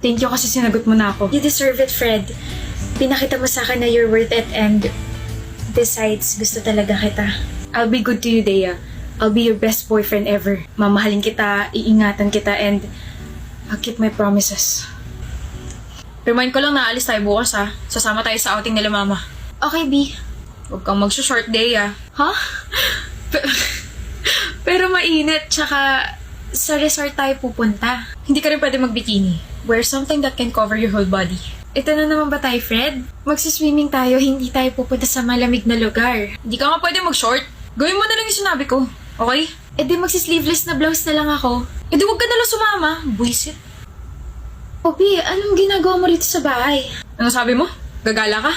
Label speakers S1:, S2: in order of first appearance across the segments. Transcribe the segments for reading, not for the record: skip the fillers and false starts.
S1: Thank you kasi sinagot mo na ako.
S2: You deserve it, Fred. Pinakita mo sa akin na you're worth it and besides, gusto talaga kita.
S1: I'll be good to you, Dea. I'll be your best boyfriend ever. Mamahalin kita, iingatan kita, and I'll keep my promises. Remind ko lang na alis tayo bukas ha. Sasama tayo sa outing nila mama.
S2: Okay, B.
S1: Huwag kang magsushort, Dea.
S2: Huh?
S1: Pero mainit, tsaka
S2: Sa resort tayo pupunta.
S1: hindi ka rin pwede magbikini. Wear something that can cover your whole body.
S2: Ito na naman ba tayo, Fred? Magsiswimming tayo, hindi tayo pupunta sa malamig na lugar.
S1: Hindi ka nga pwede mag-short. Gawin mo na lang yung sinabi ko. Okay?
S2: E di magsisleeveless na blouse na lang ako.
S1: E di huwag ka na lang sumama. Buisit.
S2: Obi, anong ginagawa mo rito sa bahay?
S1: Ano sabi mo? Gagala ka?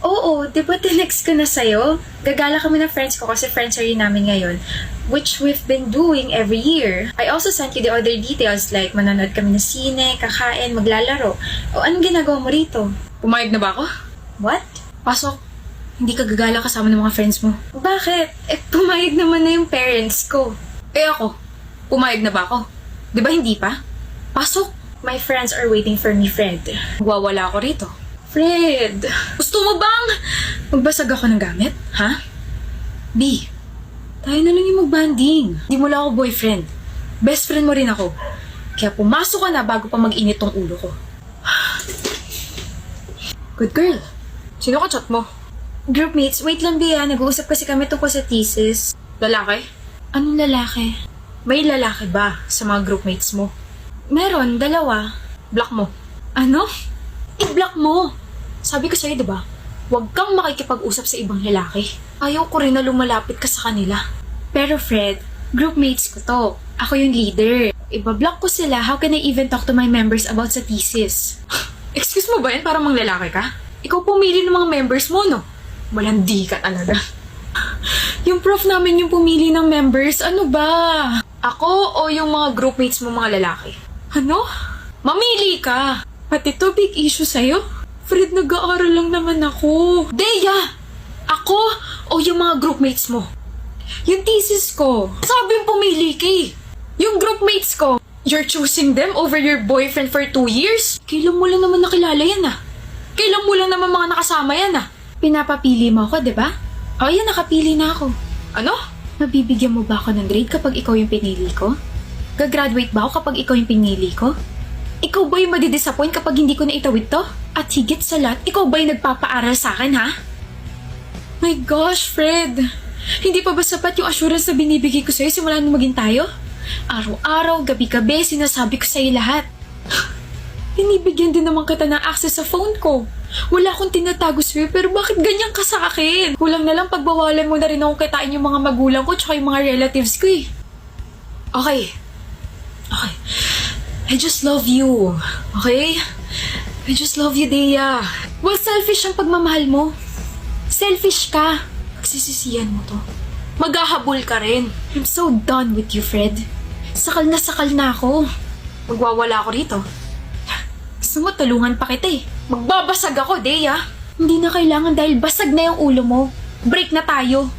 S2: Oo, di ba tinext ko na sa'yo? Gagala kami ng friends ko kasi friendshare namin ngayon, which we've been doing every year. I also sent you the other details like manonood kami ng sine, kakain, maglalaro. O anong ginagawa mo rito?
S1: Pumayag na ba ako?
S2: What?
S1: Pasok. Hindi ka gagala kasama ng mga friends mo.
S2: Bakit? Eh, pumayag naman na yung parents ko.
S1: Eh ako, pumayag na ba ako? Di ba hindi pa? Pasok.
S2: My friends are waiting for me, Fred.
S1: Wawala ako rito.
S2: Fred!
S1: Gusto mo bang magbasag ako ng gamit? Ha? B, tayo na lang yung magbanding. Di mo lang ako boyfriend. Best friend mo rin ako. Kaya pumasok ka na bago pa mag-init tong ulo ko. Good girl. Sino ka chat mo?
S2: Groupmates, wait lang, Bea. Nag-uusap kasi kami tungkol sa thesis.
S1: Lalaki?
S2: Anong lalaki?
S1: May lalaki ba sa mga groupmates mo?
S2: Meron, dalawa.
S1: Block mo.
S2: Ano?
S1: I-block mo! Sabi ko sa'yo, diba? Huwag kang makikipag-usap sa ibang lalaki. Ayaw ko rin na lumalapit ka sa kanila.
S2: Pero Fred, groupmates ko to. Ako yung leader. Iba-block ko sila. How can I even talk to my members about sa thesis?
S1: Excuse mo ba yan? Parang mang lalaki ka? Ikaw pumili ng mga members mo, no? Malandi ka talaga. Yung prof namin yung pumili ng members, ano ba? Ako o yung mga groupmates mo mga lalaki? Ano? Mamili ka! Pati to big issue sa'yo? Fred, nag-aaral lang naman ako. Deya! Ako o yung mga groupmates mo? Yung thesis ko. Sabi yung pumili ka eh. Yung groupmates ko. You're choosing them over your boyfriend for 2 years? Kailan mo lang naman nakilala yan ah? Kailan mo lang naman mga nakasama yan ah?
S2: Pinapapili mo ako, di ba? O yan, nakapili na ako.
S1: Ano?
S2: Mabibigyan mo ba ako ng grade kapag ikaw yung pinili ko? Gagraduate ba ako kapag ikaw yung pinili ko? Ikaw ba yung madidisappoint kapag hindi ko na itawid to? At higit sa lahat, ikaw ba yung nagpapaaral sa akin, ha?
S1: My gosh, Fred. Hindi pa ba sapat yung assurance na binibigay ko sa'yo simula nung maging tayo?
S2: Araw-araw, gabi-gabi, sinasabi ko sa'yo lahat.
S1: Binibigyan din naman kita ng access sa phone ko. Wala akong tinatago sa'yo, pero bakit ganyan ka sa akin? Kulang na lang pagbawalan mo na rin akong kitain yung mga magulang ko tsaka yung mga relatives ko eh. Okay. Okay. I just love you. Okay? I just love you, Dea.
S2: Well, selfish ang pagmamahal mo. Selfish ka. Pagsisisihan mo to.
S1: Maghahabol ka rin.
S2: I'm so done with you, Fred. Sakal na ako.
S1: Magwawala ako rito.
S2: Gusto mo, tulungan pa kita eh.
S1: Magbabasag ako, Dea.
S2: Hindi na kailangan dahil basag na yung ulo mo. Break na tayo.